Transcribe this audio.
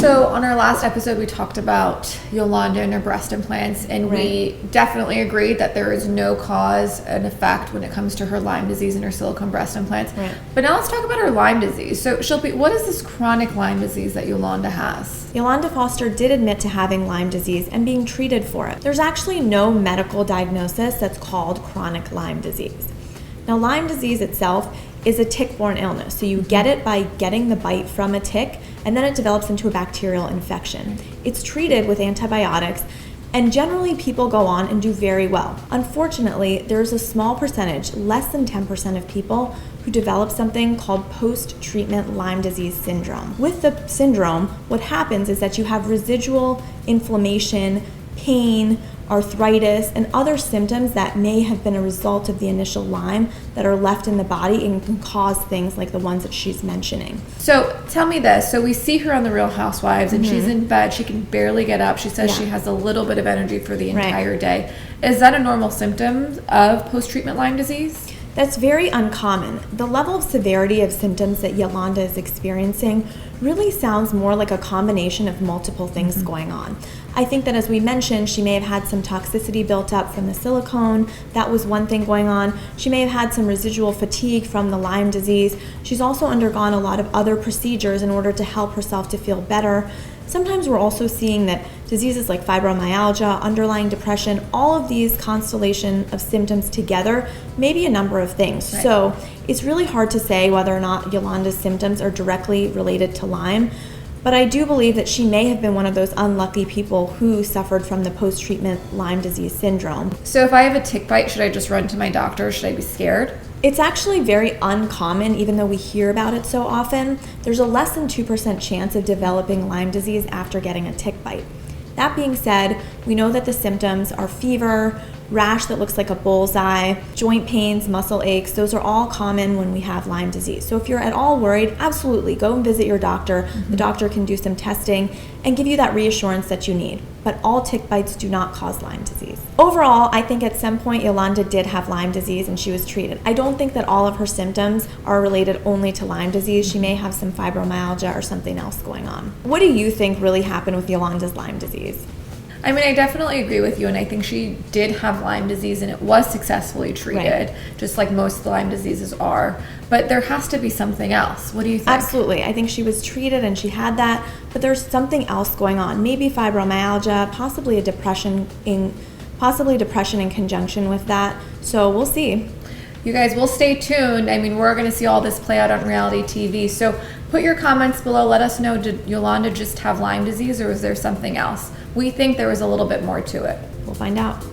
So on our last episode, we talked about Yolanda and her breast implants, and we definitely agreed that there is no cause and effect when it comes to her Lyme disease and her silicone breast implants. Right. But now let's talk about her Lyme disease. So Shilpi, what is this chronic Lyme disease that Yolanda has? Yolanda Foster did admit to having Lyme disease and being treated for it. There's actually no medical diagnosis that's called chronic Lyme disease. Now, Lyme disease itself is a tick-borne illness. So you get it by getting the bite from a tick, and then it develops into a bacterial infection. It's treated with antibiotics, and generally people go on and do very well. Unfortunately, there's a small percentage, less than 10% of people, who develop something called post-treatment Lyme disease syndrome. With the syndrome, what happens is that you have residual inflammation, pain, arthritis, and other symptoms that may have been a result of the initial Lyme that are left in the body and can cause things like the ones that she's mentioning. So tell me this. So we see her on The Real Housewives, and she's in bed. She can barely get up. She says she has a little bit of energy for the entire day. Is that a normal symptom of post-treatment Lyme disease? That's very uncommon. The level of severity of symptoms that Yolanda is experiencing really sounds more like a combination of multiple things going on. I think that, as we mentioned, she may have had some toxicity built up from the silicone. That was one thing going on. She may have had some residual fatigue from the Lyme disease. She's also undergone a lot of other procedures in order to help herself to feel better. Sometimes we're also seeing that diseases like fibromyalgia, underlying depression, all of these constellation of symptoms together may be a number of things. Right. So it's really hard to say whether or not Yolanda's symptoms are directly related to Lyme, but I do believe that she may have been one of those unlucky people who suffered from the post-treatment Lyme disease syndrome. So if I have a tick bite, should I just run to my doctor? Should I be scared? It's actually very uncommon, even though we hear about it so often. There's a less than 2% chance of developing Lyme disease after getting a tick bite. That being said, we know that the symptoms are fever, rash that looks like a bullseye, joint pains, muscle aches. Those are all common when we have Lyme disease. So if you're at all worried, absolutely go and visit your doctor. The doctor can do some testing and give you that reassurance that you need. But all tick bites do not cause Lyme disease. Overall, I think at some point Yolanda did have Lyme disease and she was treated. I don't think that all of her symptoms are related only to Lyme disease. She may have some fibromyalgia or something else going on. What do you think really happened with Yolanda's Lyme disease? I mean, I definitely agree with you, and I think she did have Lyme disease, and it was successfully treated, just like most Lyme diseases are. But there has to be something else. What do you think? Absolutely. I think she was treated and she had that, but there's something else going on. Maybe fibromyalgia, possibly depression in conjunction with that. So we'll see. You guys will stay tuned. I mean, we're going to see all this play out on reality TV. So put your comments below. Let us know, did Yolanda just have Lyme disease or is there something else? We think there was a little bit more to it. We'll find out.